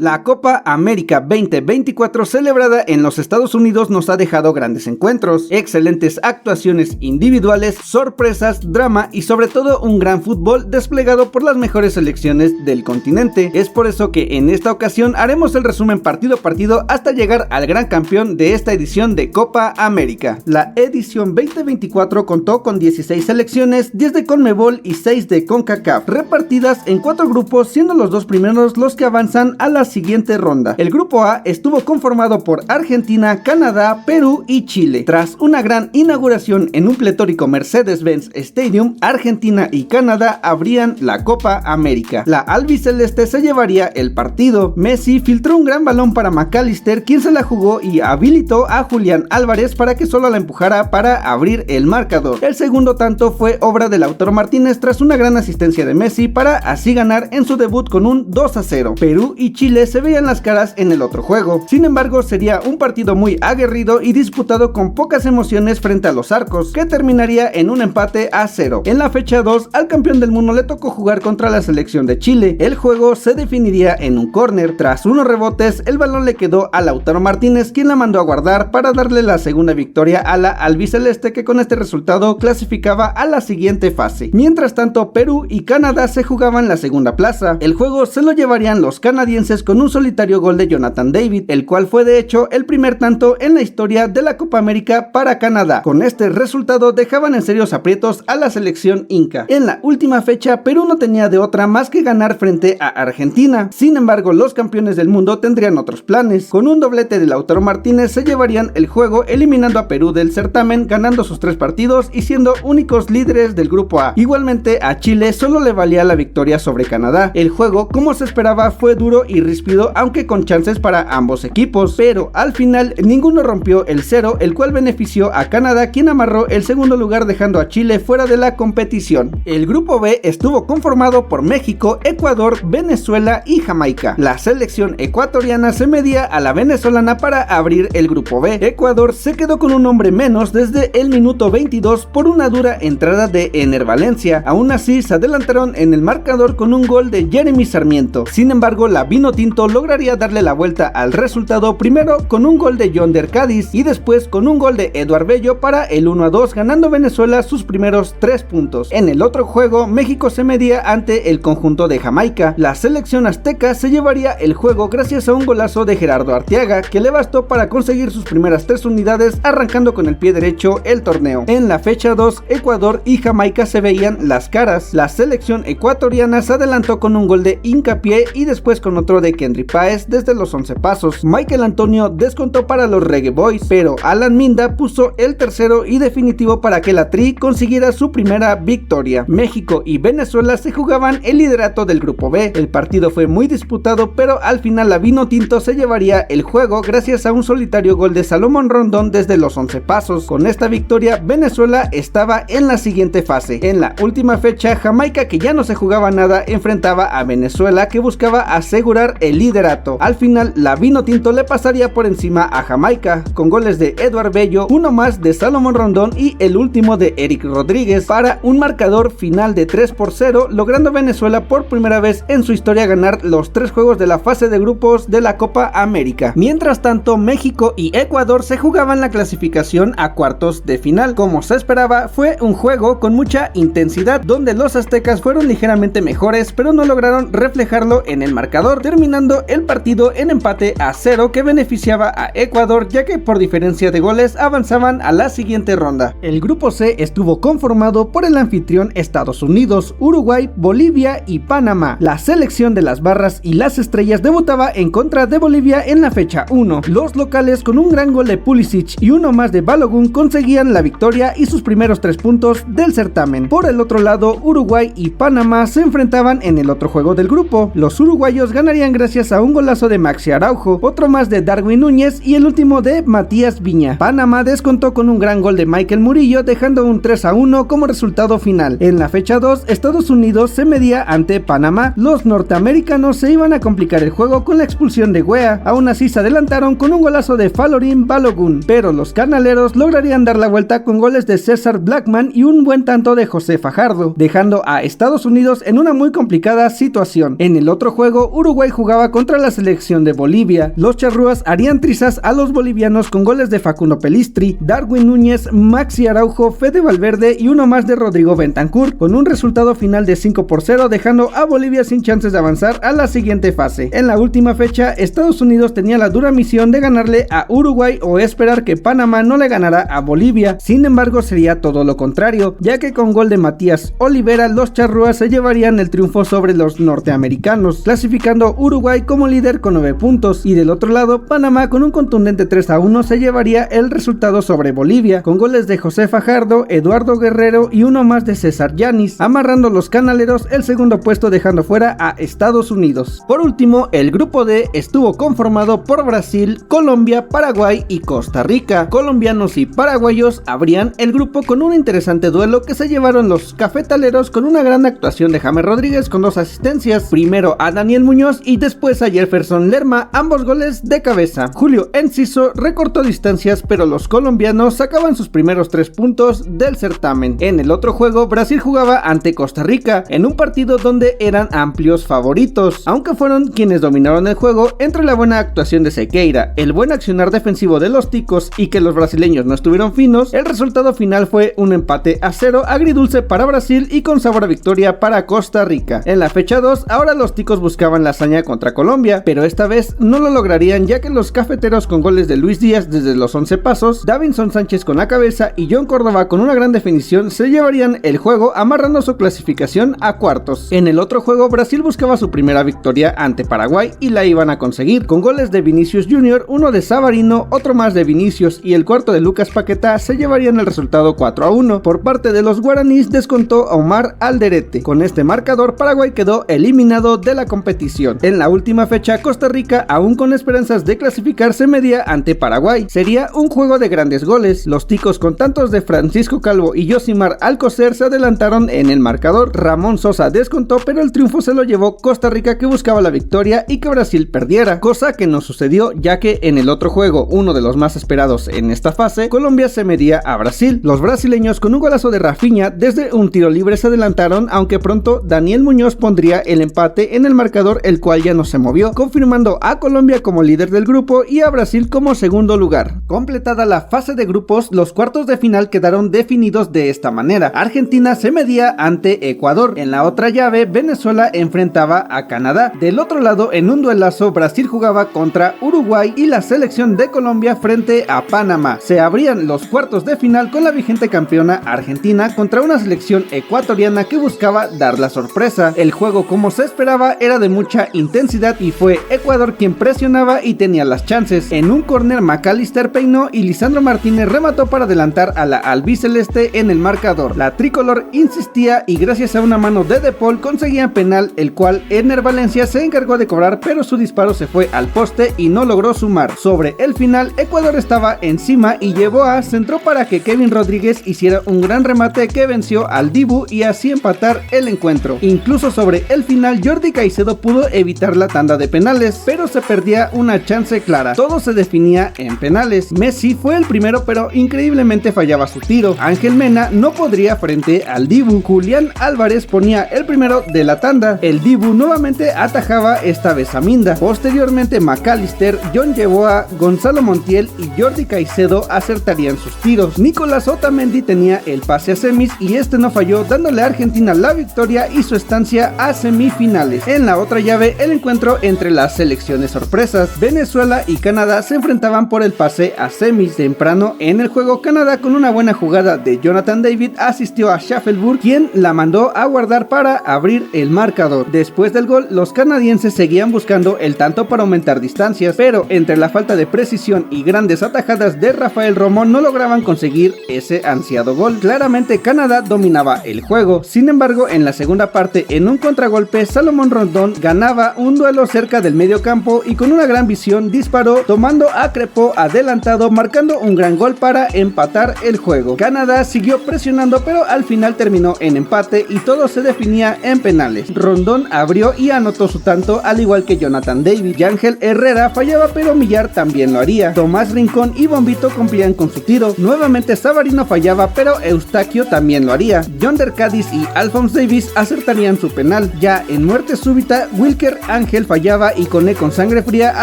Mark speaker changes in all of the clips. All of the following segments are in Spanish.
Speaker 1: La Copa América 2024 celebrada en los Estados Unidos nos ha dejado grandes encuentros, excelentes actuaciones individuales, sorpresas, drama y sobre todo un gran fútbol desplegado por las mejores selecciones del continente. Es por eso que en esta ocasión haremos el resumen partido a partido hasta llegar al gran campeón de esta edición de Copa América. La edición 2024 contó con 16 selecciones, 10 de CONMEBOL y 6 de CONCACAF, repartidas en 4 grupos, siendo los 2 primeros los que avanzan a la siguiente ronda. El grupo A estuvo conformado por Argentina, Canadá, Perú y Chile. Tras una gran inauguración en un pletórico Mercedes-Benz Stadium, Argentina y Canadá abrían la Copa América. La albiceleste se llevaría el partido. Messi filtró un gran balón para McAllister, quien se la jugó y habilitó a Julián Álvarez para que solo la empujara para abrir el marcador. El segundo tanto fue obra de Lautaro Martínez tras una gran asistencia de Messi para así ganar en su debut con un 2-0. Perú y Chile se veían las caras en el otro juego. Sin embargo, sería un partido muy aguerrido y disputado con pocas emociones frente a los arcos, que terminaría en un empate a 0. En la fecha 2, al campeón del mundo le tocó jugar contra la selección de Chile. El juego se definiría en un córner. Tras unos rebotes, el balón le quedó a Lautaro Martínez, quien la mandó a guardar para darle la segunda victoria a la albiceleste, que con este resultado clasificaba a la siguiente fase. Mientras tanto, Perú y Canadá se jugaban la segunda plaza. El juego se lo llevarían los canadienses con un solitario gol de Jonathan David, el cual fue de hecho el primer tanto en la historia de la Copa América para Canadá. Con este resultado dejaban en serios aprietos a la selección inca. En la última fecha, Perú no tenía de otra más que ganar frente a Argentina. Sin embargo, los campeones del mundo tendrían otros planes. Con un doblete de Lautaro Martínez se llevarían el juego, eliminando a Perú del certamen, ganando sus 3 partidos y siendo únicos líderes del grupo A. Igualmente a Chile solo le valía la victoria sobre Canadá. El juego, como se esperaba, fue duro y ríspido, aunque con chances para ambos equipos, pero al final ninguno rompió el cero, el cual benefició a Canadá, quien amarró el segundo lugar dejando a Chile fuera de la competición. El grupo B estuvo conformado por México, Ecuador, Venezuela y Jamaica. La selección ecuatoriana se medía a la venezolana para abrir el grupo B. Ecuador se quedó con un hombre menos desde el minuto 22 por una dura entrada de Ener Valencia. Aún así se adelantaron en el marcador con un gol de Jeremy Sarmiento. Sin embargo, la Vinotinto lograría darle la vuelta al resultado, primero con un gol de Yonder Cádiz y después con un gol de Eduard Bello para el 1-2, ganando Venezuela sus primeros 3 puntos. En el otro juego, México se medía ante el conjunto de Jamaica. La selección azteca se llevaría el juego gracias a un golazo de Gerardo Arteaga, que le bastó para conseguir sus primeras 3 unidades, arrancando con el pie derecho el torneo. En la fecha 2, Ecuador y Jamaica se veían las caras. La selección ecuatoriana se adelantó con un gol de Hincapié y después con otro de Kendry Páez desde los 11 pasos. Michael Antonio descontó para los Reggae Boys, pero Alan Minda puso el tercero y definitivo para que la Tri consiguiera su primera victoria. México y Venezuela se jugaban el liderato del grupo B. El partido fue muy disputado, pero al final la Vinotinto se llevaría el juego gracias a un solitario gol de Salomón Rondón desde los 11 pasos. Con esta victoria, Venezuela estaba en la siguiente fase. En la última fecha, Jamaica, que ya no se jugaba nada, enfrentaba a Venezuela, que buscaba asegurar el liderato. Al final, la Vinotinto le pasaría por encima a Jamaica, con goles de Eduard Bello, uno más de Salomón Rondón y el último de Eric Rodríguez, para un marcador final de 3-0, logrando Venezuela por primera vez en su historia ganar los 3 juegos de la fase de grupos de la Copa América. Mientras tanto, México y Ecuador se jugaban la clasificación a cuartos de final. Como se esperaba, fue un juego con mucha intensidad, donde los aztecas fueron ligeramente mejores, pero no lograron reflejarlo en el marcador, terminando el partido en empate a 0, que beneficiaba a Ecuador, ya que por diferencia de goles avanzaban a la siguiente ronda. El grupo C estuvo conformado por el anfitrión Estados Unidos, Uruguay, Bolivia y Panamá. La selección de las barras y las estrellas debutaba en contra de Bolivia en la fecha 1. Los locales, con un gran gol de Pulisic y uno más de Balogun, conseguían la victoria y sus primeros 3 puntos del certamen. Por el otro lado, Uruguay y Panamá se enfrentaban en el otro juego del grupo. Los uruguayos ganarían gracias a un golazo de Maxi Araujo, otro más de Darwin Núñez y el último de Matías Viña. Panamá descontó con un gran gol de Michael Murillo, dejando un 3-1 como resultado final. En la fecha 2, Estados Unidos se medía ante Panamá. Los norteamericanos se iban a complicar el juego con la expulsión de Weah. Aún así se adelantaron con un golazo de Falorín Balogun, pero los canaleros lograrían dar la vuelta con goles de César Blackman y un buen tanto de José Fajardo, dejando a Estados Unidos en una muy complicada situación. En el otro juego, Uruguay jugaba jugaba contra la selección de Bolivia. Los charrúas harían trizas a los bolivianos con goles de Facundo Pelistri, Darwin Núñez, Maxi Araujo, Fede Valverde y uno más de Rodrigo Bentancur, con un resultado final de 5-0, dejando a Bolivia sin chances de avanzar a la siguiente fase. En la última fecha, Estados Unidos tenía la dura misión de ganarle a Uruguay o esperar que Panamá no le ganara a Bolivia. Sin embargo, sería todo lo contrario, ya que con gol de Matías Olivera, los charrúas se llevarían el triunfo sobre los norteamericanos, clasificando Uruguay como líder con 9 puntos, y del otro lado, Panamá con un contundente 3-1 se llevaría el resultado sobre Bolivia, con goles de José Fajardo, Eduardo Guerrero y uno más de César Yanis, amarrando los canaleros el segundo puesto, dejando fuera a Estados Unidos. Por último, el grupo D estuvo conformado por Brasil, Colombia, Paraguay y Costa Rica. Colombianos y paraguayos abrían el grupo con un interesante duelo que se llevaron los cafetaleros con una gran actuación de James Rodríguez con 2 asistencias, primero a Daniel Muñoz y después a Jefferson Lerma, ambos goles de cabeza. Julio Enciso recortó distancias, pero los colombianos sacaban sus primeros 3 puntos del certamen. En el otro juego, Brasil jugaba ante Costa Rica, en un partido donde eran amplios favoritos, aunque fueron quienes dominaron el juego. Entre la buena actuación de Sequeira, el buen accionar defensivo de los ticos y que los brasileños no estuvieron finos, el resultado final fue un empate a 0, agridulce para Brasil y con sabor a victoria para Costa Rica. En la fecha 2, ahora los ticos buscaban la hazaña contra Colombia, pero esta vez no lo lograrían, ya que los cafeteros con goles de Luis Díaz desde los 11 pasos, Davinson Sánchez con la cabeza y John Córdoba con una gran definición se llevarían el juego, amarrando su clasificación a cuartos. En el otro juego, Brasil buscaba su primera victoria ante Paraguay y la iban a conseguir, con goles de Vinicius Jr., uno de Savarino, otro más de Vinicius y el cuarto de Lucas Paquetá se llevarían el resultado 4-1. Por parte de los guaraníes descontó a Omar Alderete. Con este marcador, Paraguay quedó eliminado de la competición. En la última fecha, Costa Rica, aún con esperanzas de clasificar, se medía ante Paraguay. Sería un juego de grandes goles. Los ticos, con tantos de Francisco Calvo y Yosimar Alcocer, se adelantaron en el marcador. Ramón Sosa descontó, pero el triunfo se lo llevó Costa Rica, que buscaba la victoria y que Brasil perdiera, cosa que no sucedió, ya que en el otro juego, uno de los más esperados en esta fase, Colombia se medía a Brasil. Los brasileños, con un golazo de Rafinha desde un tiro libre, se adelantaron, aunque pronto Daniel Muñoz pondría el empate en el marcador, el cual ya no se movió, confirmando a Colombia como líder del grupo y a Brasil como segundo lugar. Completada la fase de grupos, los cuartos de final quedaron definidos de esta manera. Argentina se medía ante Ecuador. En la otra llave, Venezuela enfrentaba a Canadá. Del otro lado, en un duelazo, Brasil jugaba contra Uruguay y la selección de Colombia frente a Panamá. Se abrían los cuartos de final con la vigente campeona Argentina contra una selección ecuatoriana que buscaba dar la sorpresa. El juego, como se esperaba, era de mucha intensidad y fue Ecuador quien presionaba y tenía las chances. En un córner, McAllister peinó y Lisandro Martínez remató para adelantar a la albiceleste en el marcador. La tricolor insistía y gracias a una mano de De Paul conseguían penal, el cual Ener Valencia se encargó de cobrar, pero su disparo se fue al poste y no logró sumar. Sobre el final, Ecuador estaba encima y llevó a centro para que Kevin Rodríguez hiciera un gran remate que venció al Dibu y así empatar el encuentro. Incluso sobre el final, Jordi Caicedo pudo evitar la tanda de penales, pero se perdía una chance clara. Todo se definía en penales. Messi fue el primero, pero increíblemente fallaba su tiro. Ángel Mena no podría frente al Dibu. Julián Álvarez ponía el primero de la tanda. El Dibu nuevamente atajaba, esta vez a Minda. Posteriormente, McAllister, John Yeboah, Gonzalo Montiel y Jordi Caicedo acertarían sus tiros. Nicolás Otamendi tenía el pase a semis y este no falló, dándole a Argentina la victoria y su estancia a semifinales. En la otra llave, el encuentro entre las selecciones sorpresas. Venezuela y Canadá se enfrentaban por el pase a semis. Temprano en el juego, Canadá, con una buena jugada de Jonathan David, asistió a Schaffelburg, quien la mandó a guardar para abrir el marcador. Después del gol, los canadienses seguían buscando el tanto para aumentar distancias, pero entre la falta de precisión y grandes atajadas de Rafael Romo no lograban conseguir ese ansiado gol. Claramente Canadá dominaba el juego. Sin embargo, en la segunda parte, en un contragolpe, Salomón Rondón ganaba un duelo cerca del medio campo y con una gran visión disparó, tomando a Crepó adelantado, marcando un gran gol para empatar el juego. Canadá siguió presionando, pero al final terminó en empate y todo se definía en penales. Rondón abrió y anotó su tanto, al igual que Jonathan David. Yángel Herrera fallaba, pero Millar también lo haría. Tomás Rincón y Bombito cumplían con su tiro. Nuevamente Savarino fallaba, pero Eustaquio también lo haría. Yonder Cádiz y Alphonse Davies acertarían su penal. Ya en muerte súbita, Wilker Ángel fallaba y Koné con sangre fría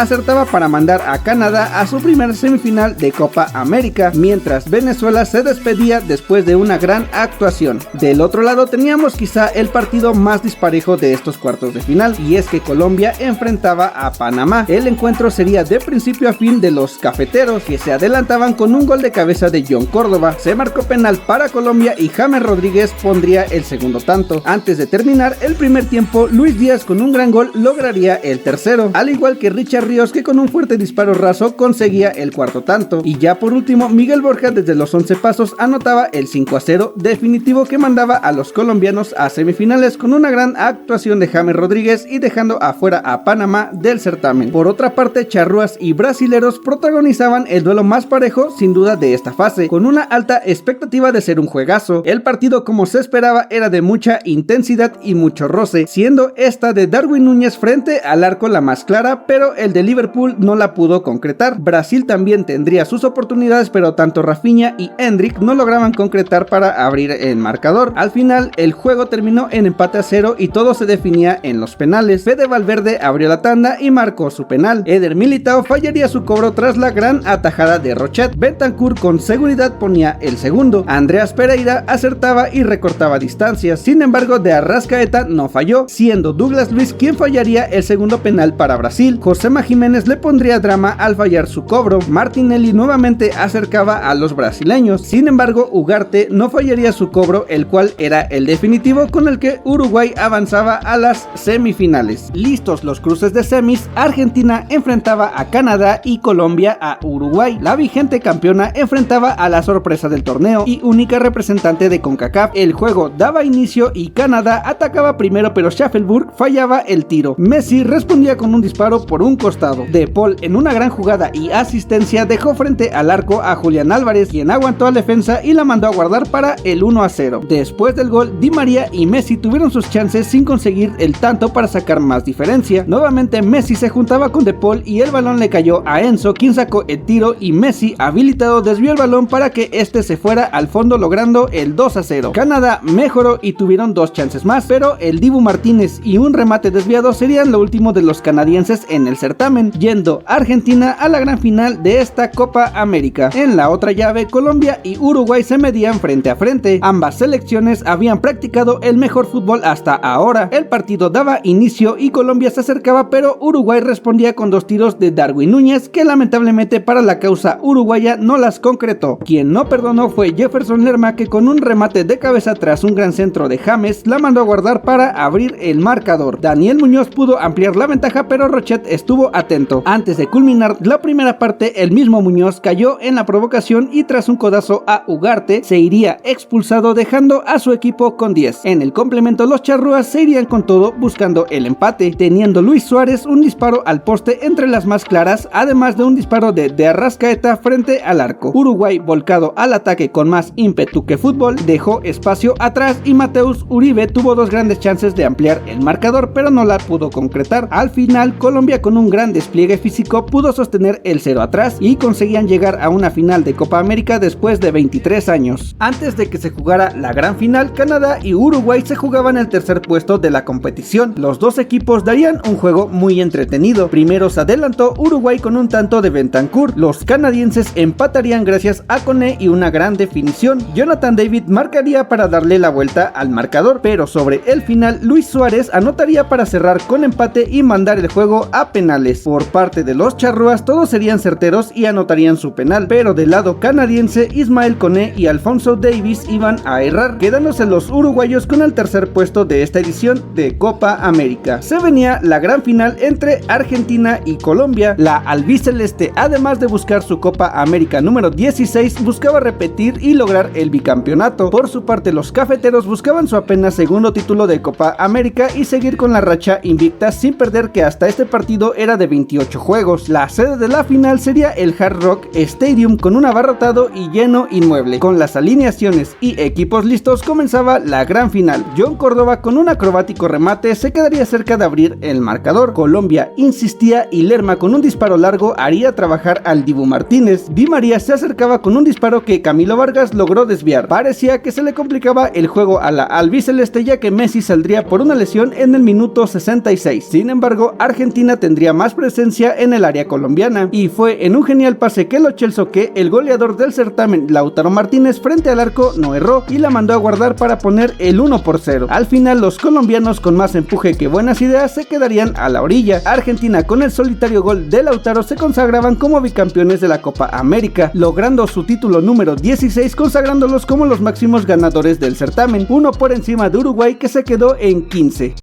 Speaker 1: acertaba para mandar a Canadá a su primer semifinal de Copa América, mientras Venezuela se despedía después de una gran actuación. Del otro lado teníamos quizá el partido más disparejo de estos cuartos de final, y es que Colombia enfrentaba a Panamá. El encuentro sería de principio a fin de los cafeteros, que se adelantaban con un gol de cabeza de John Córdoba. Se marcó penal para Colombia y James Rodríguez pondría el segundo tanto. Antes de terminar el primer tiempo, Luis Díaz con un gran gol lograría el tercero, al igual que Richard Ríos, que con un fuerte disparo raso conseguía el cuarto tanto. Y ya por último, Miguel Borja desde los 11 pasos anotaba el 5-0 definitivo que mandaba a los colombianos a semifinales con una gran actuación de James Rodríguez y dejando afuera a Panamá del certamen. Por otra parte, charrúas y brasileros protagonizaban el duelo más parejo sin duda de esta fase, con una alta expectativa de ser un juegazo. El partido, como se esperaba, era de mucha intensidad y mucho roce, siendo esta de Darwin Núñez frente al arco la más clara, pero el de Liverpool no la pudo concretar. Brasil también tendría sus oportunidades, pero tanto Rafinha y Endrick no lograban concretar para abrir el marcador. Al final, el juego terminó en empate a 0 y todo se definía en los penales. Fede Valverde abrió la tanda y marcó su penal. Eder Militao fallaría su cobro tras la gran atajada de Rochet. Bentancur con seguridad ponía el segundo. Andreas Pereira acertaba y recortaba distancias. Sin embargo, de Arrascaeta no falló, siendo Douglas Luiz quien fallaría el segundo penal para Brasil. Josema Jiménez le pondría drama al fallar su cobro. Martinelli nuevamente acercaba a los brasileños. Sin embargo, Ugarte no fallaría su cobro, el cual era el definitivo con el que Uruguay avanzaba a las semifinales. Listos los cruces de semis, Argentina enfrentaba a Canadá y Colombia a Uruguay. La vigente campeona enfrentaba a la sorpresa del torneo y única representante de CONCACAF. El juego daba inicio y Canadá atacaba primero, pero Schaffelburg fallaba el tiro. Messi respondía con un disparo por un costado. De Paul, en una gran jugada y asistencia, dejó frente al arco a Julián Álvarez, quien aguantó a la defensa y la mandó a guardar para el 1-0. Después del gol, Di María y Messi tuvieron sus chances sin conseguir el tanto para sacar más diferencia. Nuevamente Messi se juntaba con De Paul y el balón le cayó a Enzo, quien sacó el tiro, y Messi, habilitado, desvió el balón para que este se fuera al fondo, logrando el 2-0. Canadá mejoró y tuvieron dos chances más, pero el Dibu Martínez y un remate desviado serían lo último de los canadienses en el certamen, yendo Argentina a la gran final de esta Copa América. En la otra llave, Colombia y Uruguay se medían frente a frente. Ambas selecciones habían practicado el mejor fútbol hasta ahora. El partido daba inicio y Colombia se acercaba, pero Uruguay respondía con dos tiros de Darwin Núñez, que lamentablemente para la causa uruguaya no las concretó. Quien no perdonó fue Jefferson Lerma, que con un remate de cabeza tras un gran centro de James la mandó a guardar para abrir el marcador. Daniel Muñoz pudo ampliar la ventaja, pero Rochet estuvo atento. Antes de culminar la primera parte, el mismo Muñoz cayó en la provocación y tras un codazo a Ugarte se iría expulsado, dejando a su equipo con 10. En el complemento, los charrúas se irían con todo buscando el empate, teniendo Luis Suárez un disparo al poste entre las más claras, además de un disparo de Arrascaeta frente al arco. Uruguay, volcado al ataque con más ímpetu que fútbol, dejó espacio atrás y Mateus Uribe tuvo dos grandes chances de ampliar el marcador, pero no la pudo concretar. Al final, Colombia, con un gran despliegue físico, pudo sostener el 0 atrás y conseguían llegar a una final de Copa América después de 23 años. Antes de que se jugara la gran final, Canadá y Uruguay se jugaban el tercer puesto de la competición. Los dos equipos darían un juego muy entretenido. Primero se adelantó Uruguay con un tanto de Bentancur. Los canadienses empatarían gracias a Koné y una gran definición. Jonathan David marcaría para darle la vuelta al marcador, pero sobre el final Luis Suárez anotaría para cerrar con empate y mandar el juego a penales. Por parte de los charrúas todos serían certeros y anotarían su penal, pero del lado canadiense Ismael Koné y Alfonso Davies iban a errar, quedándose los uruguayos con el tercer puesto de esta edición de Copa América. Se venía la gran final entre Argentina y Colombia. La albiceleste, además de buscar su Copa América número 16, buscaba repetir y lograr el bicampeonato. Por su parte, los cafeteros buscaban su apenas segundo título de Copa América y seguir con la racha invicta sin perder, que hasta este partido era de 28 juegos. La sede de la final sería el Hard Rock Stadium, con un abarrotado y lleno inmueble. Con las alineaciones y equipos listos, comenzaba la gran final. John Córdoba, con un acrobático remate, se quedaría cerca de abrir el marcador. Colombia insistía y Lerma, con un disparo largo, haría trabajar al Dibu Martínez. Di María se acercaba con un disparo que Camilo Vargas logró desviar. Parecía que se le complicaba el juego a la albiceleste, ya que Messi saldría por una lesión en el minuto 66. 16. Sin embargo, Argentina tendría más presencia en el área colombiana, y fue en un genial pase que Lo Celso que el goleador del certamen, Lautaro Martínez, frente al arco no erró y la mandó a guardar para poner el 1-0. Al final, los colombianos, con más empuje que buenas ideas, se quedarían a la orilla. Argentina, con el solitario gol de Lautaro, se consagraban como bicampeones de la Copa América, logrando su título número 16, consagrándolos como los máximos ganadores del certamen, uno por encima de Uruguay, que se quedó en 15.